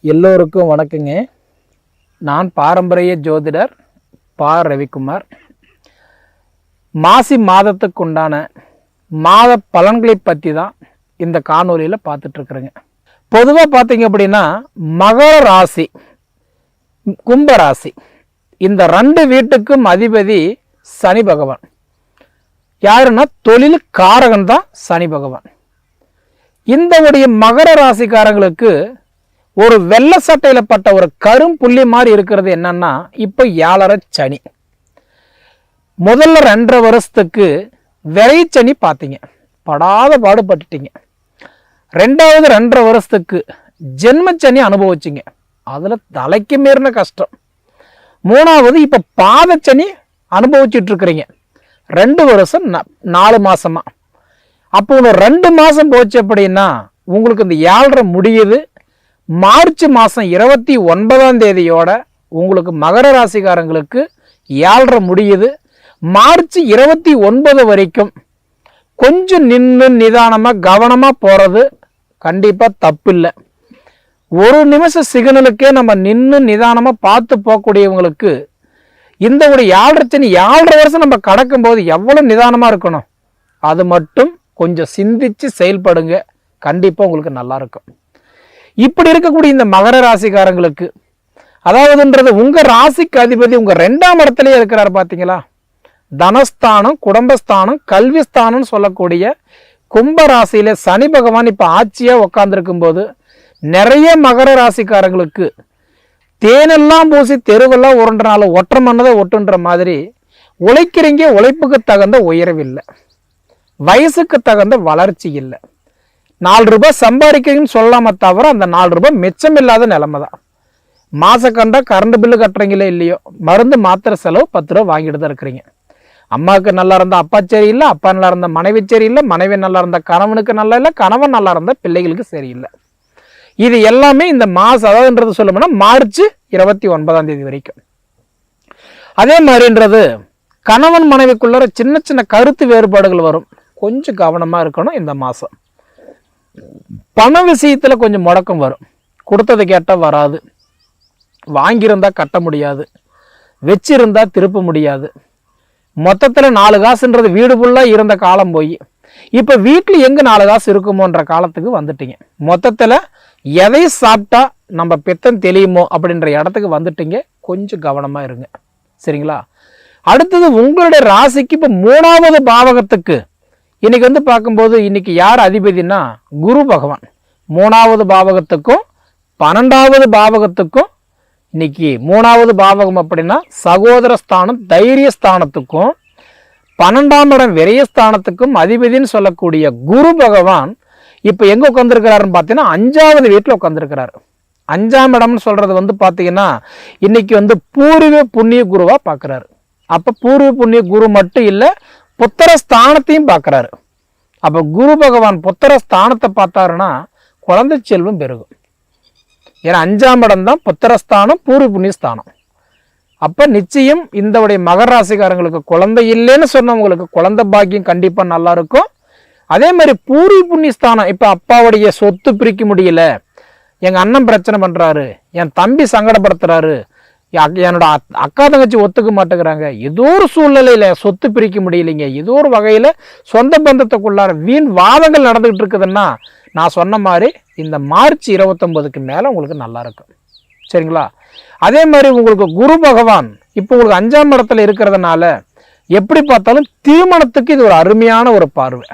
எல்லோருக்கும் வணக்கங்க. நான் பாரம்பரிய ஜோதிடர் பா. ரவிக்குமார். மாசி மாதத்துக்கு உண்டான மாத பலன்களை பற்றி தான் இந்த காணொலியில் பார்த்துட்ருக்குறேங்க. பொதுவாக பார்த்தீங்க அப்படின்னா மகர ராசி, கும்ப ராசி, இந்த ரெண்டு வீட்டுக்கும் அதிபதி சனி பகவான். யாருன்னா தொழில் காரகன் தான் சனி பகவான். இந்த உடைய மகர ராசிக்காரங்களுக்கு ஒரு வெள்ளை சட்டையில் பட்ட ஒரு கரும்புள்ளி மாதிரி இருக்கிறது என்னன்னா, இப்போ 7.5 சனி. முதல்ல 2.5 வருஷத்துக்கு விரைச்சனி பார்த்தீங்க, படாத பாடுபட்டுட்டீங்க. ரெண்டாவது 2.5 வருஷத்துக்கு ஜென்மச்சனி அனுபவிச்சிங்க, அதில் தலைக்கு மீறின கஷ்டம். மூணாவது இப்போ பாதச்சனி அனுபவிச்சுட்டு இருக்கிறீங்க 2 வருஷம் 4 மாசமா. அப்போ ஒரு 2 மாதம் போச்சு அப்படின்னா உங்களுக்கு இந்த 7.5 முடியுது. மார்ச் மாதம் 29ஆம் தேதியோட உங்களுக்கு மகர ராசிக்காரங்களுக்கு 7.5 முடியுது. மார்ச் 29 வரைக்கும் கொஞ்சம் நின்று நிதானமாக கவனமாக போகிறது கண்டிப்பாக தப்பில்லை. ஒரு நிமிஷம் சிக்னலுக்கே நம்ம நின்று நிதானமாக பார்த்து போகக்கூடியவங்களுக்கு இந்த ஒரு 7.5 சனி 7.5 வருஷம் நம்ம கடக்கும்போது எவ்வளோ நிதானமாக இருக்கணும், அது மட்டும் கொஞ்சம் சிந்திச்சு செயல்படுங்க, கண்டிப்பாக உங்களுக்கு நல்லா இருக்கும். இப்படி இருக்கக்கூடிய இந்த மகர ராசிக்காரங்களுக்கு, அதாவதுன்றது உங்க ராசிக்கு அதிபதி உங்க 2ஆம் இடத்துலயே இருக்கிறார் பார்த்தீங்களா. தனஸ்தானம், குடும்பஸ்தானம், கல்விஸ்தானம் சொல்லக்கூடிய கும்ப ராசியில சனி பகவான் இப்ப ஆட்சியா உட்கார்ந்துருக்கும் போது நிறைய மகர ராசிக்காரங்களுக்கு தேனெல்லாம் பூசி தெருவெல்லாம் உருண்டனால ஒற்றை மண்ணதை ஒட்டுன்ற மாதிரி உழைக்கிறீங்க. உழைப்புக்கு தகுந்த உயர்வில்லை, வயசுக்கு தகுந்த வளர்ச்சி இல்லை. 4 ரூபாய் சம்பாதிக்கிறீங்கன்னு சொல்லாம தவிர அந்த 4 ரூபாய் மிச்சம் இல்லாத நிலைமை தான். மாசம் கண்டா கரண்ட் பில்லு கட்டுறீங்களே இல்லையோ, மருந்து மாத்திரை செலவு 10 ரூபா வாங்கிட்டு தான் இருக்கிறீங்க. அம்மாவுக்கு நல்லா இருந்தால் அப்பா சரியில்லை, அப்பா நல்லா இருந்தால் மனைவி சரியில்லை, மனைவி நல்லா இருந்தால் கணவனுக்கு நல்லா இல்லை, கணவன் நல்லா இருந்தால் பிள்ளைகளுக்கு சரியில்லை. இது எல்லாமே இந்த மாதம், அதாவதுன்றது சொல்லணும்னா மார்ச் 29ஆம் தேதி வரைக்கும். அதே மாதிரின்றது கணவன் மனைவிக்குள்ள சின்ன சின்ன கருத்து வேறுபாடுகள் வரும், கொஞ்சம் கவனமாக இருக்கணும். இந்த மாதம் பண விஷயத்துல கொஞ்சம் முடக்கம் வரும். கொடுத்தது கேட்டால் வராது, வாங்கியிருந்தா கட்ட முடியாது, வச்சிருந்தா திருப்ப முடியாது. மொத்தத்தில் 4 காசுன்றது வீடு ஃபுல்லாக இருந்த காலம் போய் இப்போ வீட்டில் எங்கே 4 காசு இருக்குமோன்ற காலத்துக்கு வந்துட்டீங்க. மொத்தத்தில் எதை சாப்பிட்டா நம்ம பித்தம் தெளியுமோ அப்படின்ற இடத்துக்கு வந்துட்டீங்க. கொஞ்சம் கவனமாக இருங்க, சரிங்களா. அடுத்தது உங்களுடைய ராசிக்கு இப்போ 3ஆவது பாவகத்துக்கு இன்னைக்கு பார்க்கும்போது இன்னைக்கு யார் அதிபதினா குரு பகவான். 3ஆவது பாவகத்துக்கும் 12ஆவது பாவகத்துக்கும், இன்னைக்கு 3ஆவது பாவகம் அப்படின்னா சகோதர ஸ்தானம், தைரிய ஸ்தானத்துக்கும் 12ஆம் இடம் விரயஸ்தானத்துக்கும் அதிபதினு சொல்லக்கூடிய குரு பகவான் இப்போ எங்கே உட்காந்துருக்கிறாருன்னு பார்த்தீங்கன்னா 5ஆவது வீட்டில் உட்காந்துருக்கிறாரு. 5ஆம் இடம்னு சொல்றது பார்த்தீங்கன்னா இன்னைக்கு பூர்வ புண்ணிய குருவா பார்க்குறாரு. அப்போ பூர்வ புண்ணிய குரு மட்டும் இல்லை, புத்திர ஸ்தானத்தையும் பார்க்குறாரு. அப்போ குரு பகவான் புத்திர ஸ்தானத்தை பார்த்தாருன்னா குழந்தை செல்வம் பெருகும். ஏன்னா 5ஆம் இடம் தான் புத்திரஸ்தானம், பூர்வ புண்ணிய ஸ்தானம். அப்போ நிச்சயம் இந்த உடைய மகர ராசிக்காரங்களுக்கு குழந்தை இல்லைன்னு சொன்னவங்களுக்கு குழந்தை பாக்கியம் கண்டிப்பாக நல்லா இருக்கும். அதே மாதிரி பூர்வ புண்ணிய ஸ்தானம், இப்போ அப்பாவுடைய சொத்து பிரிக்க முடியல, எங்கள் அண்ணன் பிரச்சனை பண்ணுறாரு, என் தம்பி சங்கடப்படுத்துறாரு, என்னோட அக்கா தங்கச்சி ஒத்துக்க மாட்டேங்கிறாங்க, ஏதோ ஒரு சூழ்நிலையில சொத்து பிரிக்க முடியலைங்க, ஏதோ ஒரு வகையில் சொந்த பந்தத்துக்குள்ளார வீண் வாதங்கள் நடந்துகிட்டு இருக்குதுன்னா நான் சொன்ன மாதிரி இந்த மார்ச் 29க்கு மேலே உங்களுக்கு நல்லா இருக்கும், சரிங்களா. அதே மாதிரி உங்களுக்கு குரு பகவான் இப்போ உங்களுக்கு 5ஆம் இடத்துல இருக்கிறதுனால எப்படி பார்த்தாலும் திருமணத்துக்கு இது ஒரு அருமையான ஒரு பார்வை.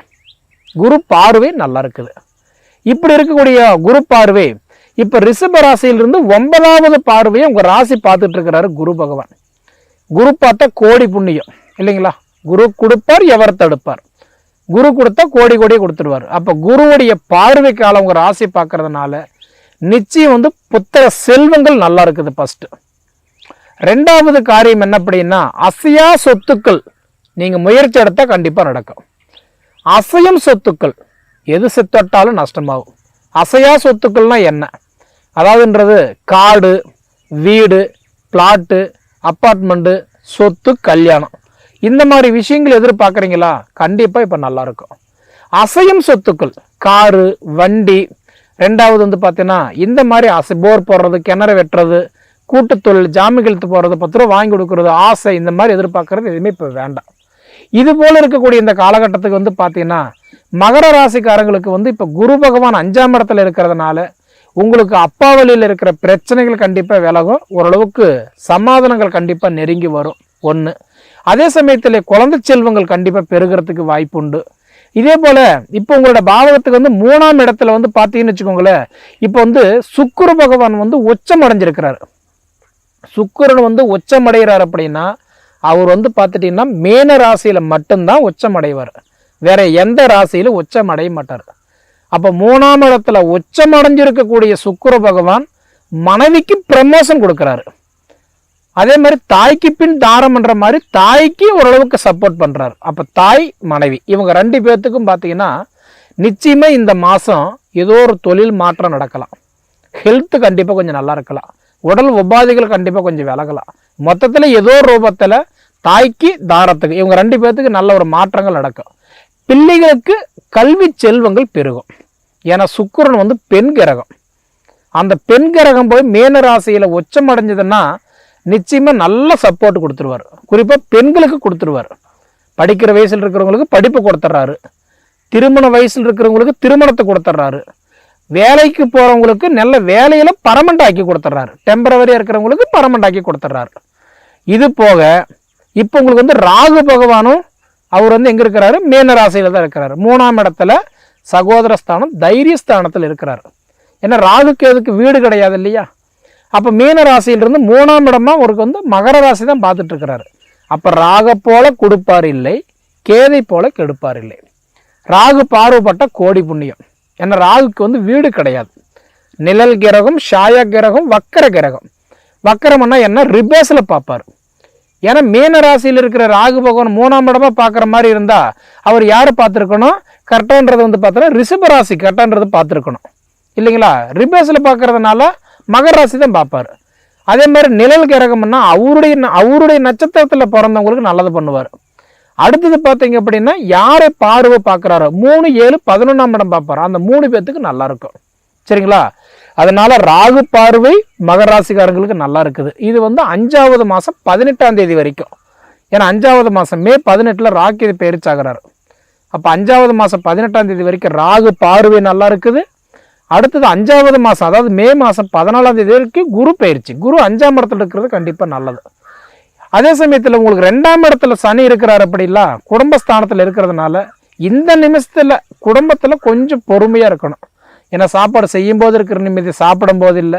குரு பார்வை நல்லா இருக்குது. இப்படி இருக்கக்கூடிய குரு பார்வை இப்போ ரிஷப ராசியிலிருந்து 9ஆவது பார்வையை உங்கள் ராசி பார்த்துட்டு இருக்கிறாரு குரு பகவான். குரு பார்த்தா கோடி புண்ணியம் இல்லைங்களா. குரு கொடுப்பார், எவர் தடுப்பார். குரு கொடுத்தா கோடி கோடியை கொடுத்துருவார். அப்போ குருவுடைய பார்வை காலம் உங்கள் ராசி பார்க்கறதுனால நிச்சயம் புத்திர செல்வங்கள் நல்லா இருக்குது. ஃபர்ஸ்ட். 2ஆவது காரியம் என்ன அப்படின்னா அசையா சொத்துக்கள் நீங்கள் முயற்சி எடுத்தால் கண்டிப்பாக நடக்கும். அசையும் சொத்துக்கள் எது செத்தொட்டாலும் நஷ்டமாகும். அசையா சொத்துக்கள்னா என்ன, அதாவதுன்றது காடு, வீடு, பிளாட்டு, அப்பார்ட்மெண்ட்டு, சொத்து, கல்யாணம், இந்த மாதிரி விஷயங்கள் எதிர்பார்க்குறீங்களா, கண்டிப்பாக இப்போ நல்லாயிருக்கும். அசையும் சொத்துக்கள் காரு, வண்டி, ரெண்டாவது வந்து பார்த்தீங்கன்னா இந்த மாதிரி ஆசை, போர் போடுறது, கிணறு வெட்டுறது, கூட்டு தொழில், ஜாமீன் கழுத்து போகிறது, 10 ரூபா வாங்கி கொடுக்குறது, ஆசை, இந்த மாதிரி எதிர்பார்க்கறது எதுவுமே இப்போ வேண்டாம். இது போல் இருக்கக்கூடிய இந்த காலகட்டத்துக்கு வந்து பார்த்தீங்கன்னா மகர ராசிக்காரங்களுக்கு வந்து இப்போ குரு பகவான் 5ஆம் இடத்துல இருக்கிறதுனால உங்களுக்கு அப்பா வழியில் இருக்கிற பிரச்சனைகள் கண்டிப்பாக விலகும், ஓரளவுக்கு சமாதானங்கள் கண்டிப்பாக நெருங்கி வரும் ஒன்று. அதே சமயத்தில் குழந்தை செல்வங்கள் கண்டிப்பாக பெருகிறதுக்கு வாய்ப்பு உண்டு. இதே போல் இப்போ உங்களோட பாவகத்துக்கு வந்து 3ஆம் இடத்துல வந்து பார்த்தீங்கன்னு வச்சுக்கோங்களேன், இப்போ வந்து சுக்கிர பகவான் வந்து உச்சம் அடைஞ்சிருக்கிறார். சுக்கிரன் வந்து உச்சம் அடைகிறார் அப்படின்னா அவர் வந்து பார்த்துட்டீங்கன்னா மேன ராசியில் மட்டும்தான் உச்சம் அடைவார், வேற எந்த ராசியிலும் உச்சம் அடைய மாட்டார். அப்போ 3ஆம் இடத்துல உச்சம் அடைஞ்சிருக்கக்கூடிய சுக்கிர பகவான் மனைவிக்கு ப்ரமோஷன் கொடுக்குறாரு. அதே மாதிரி தாய்க்கு பின் தாரம் பண்ற மாதிரி தாய்க்கு ஓரளவுக்கு சப்போர்ட் பண்றாரு. அப்ப தாய் மனைவி இவங்க 2 பேர்த்துக்கும் பார்த்தீங்கன்னா நிச்சயமா இந்த மாசம் ஏதோ ஒரு தொழில் மாற்றம் நடக்கலாம், ஹெல்த் கண்டிப்பாக கொஞ்சம் நல்லா இருக்கலாம், உடல் உபாதைகள் கண்டிப்பாக கொஞ்சம் விலகலாம். மொத்தத்தில் ஏதோ ஒரு ரூபத்தில் தாய்க்கு தாரத்துக்கு இவங்க 2 பேர்த்துக்கு நல்ல ஒரு மாற்றங்கள் நடக்கும். பிள்ளைகளுக்கு கல்வி செல்வங்கள் பெருகும். ஏன்னா சுக்கிரன் வந்து பெண் கிரகம். அந்த பெண் கிரகம் போய் மேன ராசியில் உச்சம் அடைஞ்சதுன்னா நிச்சயமாக நல்ல சப்போர்ட் கொடுத்துருவார். குறிப்பாக பெண்களுக்கு கொடுத்துருவார். படிக்கிற வயசில் இருக்கிறவங்களுக்கு படிப்பு கொடுத்துட்றாரு, திருமண வயசில் இருக்கிறவங்களுக்கு திருமணத்தை கொடுத்துட்றாரு, வேலைக்கு போகிறவங்களுக்கு நல்ல வேலையில் பர்மனெண்ட் ஆக்கி கொடுத்துட்றாரு, டெம்பரவரியாக இருக்கிறவங்களுக்கு பர்மனெண்ட் ஆக்கி கொடுத்துட்றாரு. இது போக இப்போ உங்களுக்கு வந்து ராகு பகவானும் அவர் வந்து எங்கே இருக்கிறாரு, மேன ராசியில் தான் இருக்கிறாரு. 3ஆம் இடத்துல சகோதரஸ்தானம், தைரியஸ்தானத்தில் இருக்கிறார். ஏன்னா ராகுக்கு எதுக்கு வீடு கிடையாது இல்லையா. அப்போ மீன ராசியிலிருந்து 3ஆம் இடமா அவருக்கு வந்து மகர ராசி தான் பார்த்துட்டு இருக்கிறாரு. அப்போ ராக போல கொடுப்பார் இல்லை, கேதை போல கெடுப்பார் இல்லை. ராகு பார்வைப்பட்ட கோடி புண்ணியம். ஏன்னா ராகுக்கு வந்து வீடு கிடையாது. நிழல் கிரகம், ஷாய கிரகம், வக்கர கிரகம். வக்கரம்னா என்ன, ரிபேஸில் பார்ப்பார். ஏன்னா மீன ராசியில் இருக்கிற ராகு பகவான் 3ஆம் இடமா பார்க்குற மாதிரி இருந்தால் அவர் யாரை பார்த்துருக்கணும், கரெக்டான்றது வந்து பார்த்தோன்னா ரிஷப ராசி கரெக்டான்றது பார்த்துருக்கணும் இல்லைங்களா. ரிபேஸில் பார்க்கறதுனால மகர ராசி தான் பார்ப்பார். அதே மாதிரி நிழல் கிரகம்னா அவருடைய நட்சத்திரத்தில் பிறந்தவங்களுக்கு நல்லது பண்ணுவார். அடுத்தது பார்த்தீங்க அப்படின்னா யாரை பார்வை பார்க்குறாரோ 3, 7, 11ஆம் இடம் பார்ப்பார். அந்த 3 பேர்த்துக்கு நல்லா இருக்கும் சரிங்களா. அதனால ராகு பார்வை மகர ராசிக்காரங்களுக்கு நல்லா இருக்குது. இது வந்து 5ஆவது மாதம் 18ஆம் தேதி வரைக்கும். ஏன்னா 5ஆவது மாதம் மே 18 ராகு பெயர்ச்சாகிறார். அப்போ 5ஆவது மாதம் 18ஆம் தேதி வரைக்கும் ராகு பார்வை நல்லா இருக்குது. அடுத்தது 5ஆவது மாதம் அதாவது மே மாதம் 14ஆம் தேதி வரைக்கும் குரு பயிற்சி. குரு 5ஆம் இடத்துல இருக்கிறது கண்டிப்பாக நல்லது. அதே சமயத்தில் உங்களுக்கு 2ஆம் இடத்துல சனி இருக்கிறார் அப்படின்னா குடும்பஸ்தானத்தில் இருக்கிறதுனால இந்த நிமிஷத்தில் குடும்பத்தில் கொஞ்சம் பொறுமையாக இருக்கணும். ஏன்னா சாப்பாடு செய்யும் போது இருக்கிற நிம்மதி சாப்பிடும் போது இல்லை,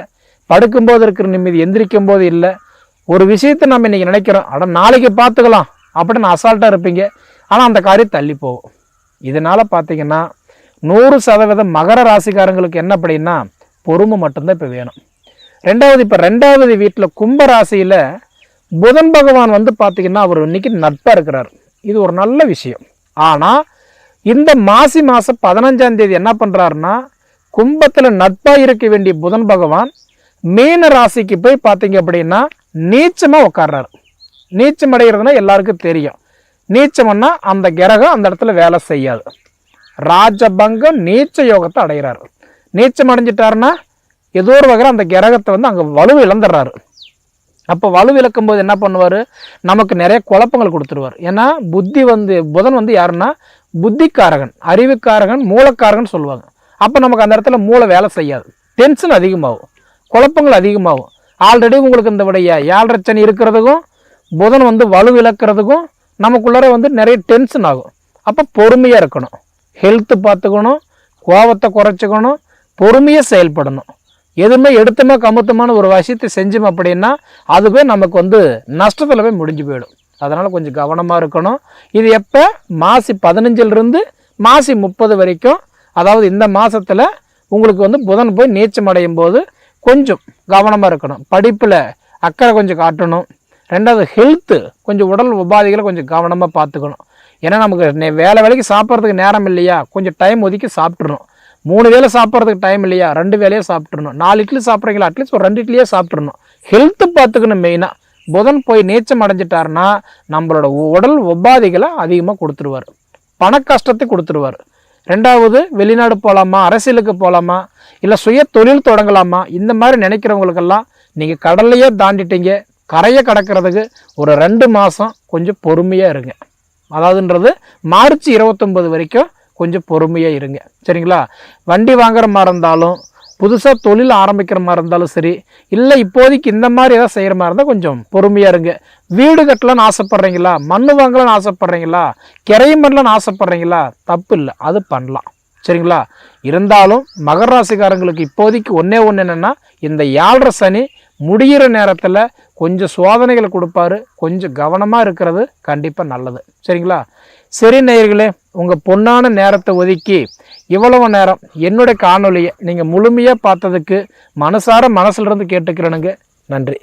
படுக்கும்போது இருக்கிற நிம்மதி எந்திரிக்கும் போது இல்லை. ஒரு விஷயத்தை நம்ம இன்னைக்கு நினைக்கிறோம், அட நாளைக்கு பார்த்துக்கலாம் அப்படின்னு அசால்ட்டாக இருப்பீங்க, ஆனால் அந்த காரியம் தள்ளி போகும். இதனால பார்த்தீங்கன்னா 100% மகர ராசிக்காரங்களுக்கு என்ன அப்படின்னா பொறுமை மட்டும்தான் இப்போ வேணும். ரெண்டாவது, இப்போ 2வது வீட்டில் கும்ப ராசியில் புதன் பகவான் வந்து பார்த்தீங்கன்னா அவர் இன்னைக்கு நட்பாக இருக்கிறார். இது ஒரு நல்ல விஷயம். ஆனால் இந்த மாசி மாதம் 15ஆம் தேதி என்ன பண்ணுறாருன்னா கும்பத்தில் நட்பாக இருக்க வேண்டிய புதன் பகவான் மீன ராசிக்கு போய் பார்த்தீங்க அப்படின்னா நீச்சமாக உட்கார்றாரு. நீச்சம் அடைகிறதுனா எல்லாருக்கும் தெரியும். நீச்சம்னா அந்த கிரகம் அந்த இடத்துல வேலை செய்யாது. ராஜபங்கம் நீச்ச யோகத்தை அடைகிறாரு. நீச்சம் அடைஞ்சிட்டாருன்னா ஏதோ ஒரு வகையில் அந்த கிரகத்தை வந்து அங்கே வலு இழந்துடுறாரு. அப்போ வலு இழக்கும் போது என்ன பண்ணுவார், நமக்கு நிறைய குழப்பங்கள் கொடுத்துருவார். ஏன்னா புத்தி வந்து புதன் வந்து யாருன்னா புத்திக்காரகன், அறிவுக்காரகன், மூலக்காரகன் சொல்லுவாங்க. அப்போ நமக்கு அந்த இடத்துல மூளை வேலை செய்யாது, டென்ஷன் அதிகமாகும், குழப்பங்கள் அதிகமாகும். ஆல்ரெடி உங்களுக்கு இந்த விடைய 7 சனி இருக்கிறதுக்கும் புதன் வந்து வலு இழக்கிறதுக்கும் நமக்குள்ளார வந்து நிறைய டென்ஷன் ஆகும். அப்போ பொறுமையாக இருக்கணும், ஹெல்த்து பார்த்துக்கணும், கோபத்தை குறைச்சிக்கணும், பொறுமையாக செயல்படணும். எதுவுமே எடுத்தமா கமுத்தமான ஒரு விஷயத்தை செஞ்சோம் அப்படின்னா அதுவே நமக்கு வந்து நஷ்டத்தில் போய் முடிஞ்சு போயிடும். அதனால் கொஞ்சம் கவனமாக இருக்கணும். இது எப்போ, மாசி 15 மாசி 30 வரைக்கும். அதாவது இந்த மாதத்தில் உங்களுக்கு வந்து புதன் போய் நீச்சம் அடையும் போது கொஞ்சம் கவனமாக இருக்கணும். படிப்பில் அக்கறை கொஞ்சம் காட்டணும். ரெண்டாவது ஹெல்த்து கொஞ்சம் உடல் உபாதைகளை கொஞ்சம் கவனமாக பார்த்துக்கணும். ஏன்னா நமக்கு வேலைக்கு சாப்பிட்றதுக்கு நேரம் இல்லையா, கொஞ்சம் டைம் ஒதுக்கி சாப்பிட்றணும். 3 வேளை சாப்பிட்றதுக்கு டைம் இல்லையா, 2 வேளையே சாப்பிட்றணும். 4 இட்லி சாப்பிட்றீங்களா, அட்லீஸ்ட் ஒரு 2 இட்லியே சாப்பிட்றணும். ஹெல்த்து பார்த்துக்கணும் மெயினாக. புதன் போய் நீச்சம் அடைஞ்சிட்டாருன்னா நம்மளோட உடல் உபாதைகளை அதிகமாக கொடுத்துருவார், பண கஷ்டத்தை கொடுத்துருவார். ரெண்டாவது வெளிநாடு போகலாமா, அரசியலுக்கு போகலாமா, இல்லை சுய தொழில் தொடங்கலாமா, இந்த மாதிரி நினைக்கிறவங்களுக்கெல்லாம் நீங்கள் கடல்லையே தாண்டிட்டீங்க, கரையை கடக்கிறதுக்கு ஒரு 2 மாதம் கொஞ்சம் பொறுமையாக இருங்க. அதாவதுன்றது மார்ச் 29 வரைக்கும் கொஞ்சம் பொறுமையாக இருங்க. சரிங்களா? வண்டி வாங்குற மாதிரி இருந்தாலும், புதுசாக தொழில் ஆரம்பிக்கிற மாதிரி இருந்தாலும் சரி, இல்லை இப்போதைக்கு இந்த மாதிரி ஏதாவது செய்கிற மாதிரி இருந்தால் கொஞ்சம் பொறுமையாக இருங்க. வீடு கட்டலான்னு ஆசைப்பட்றீங்களா, மண் வாங்கலான்னு ஆசைப்பட்றீங்களா, கிரையம் பண்ணலான்னு ஆசைப்பட்றீங்களா, தப்பு இல்லை, அது பண்ணலாம். சரிங்களா? இருந்தாலும் மகர ராசிக்காரங்களுக்கு இப்போதைக்கு ஒன்று என்னென்னா, இந்த 7.5 சனி முடிகிற நேரத்தில் கொஞ்சம் சோதனைகளை கொடுப்பாரு. கொஞ்சம் கவனமாக இருக்கிறது கண்டிப்பாக நல்லது. சரிங்களா? சரி நேயர்களே, உங்கள் பொன்னான நேரத்தை ஒதுக்கி இவ்வளவு நேரம் என்னுடைய காணொலியை நீங்கள் முழுமையாக பார்த்ததுக்கு மனசார மனசுலேருந்து கேட்டுக்கிறேனுங்க. நன்றி.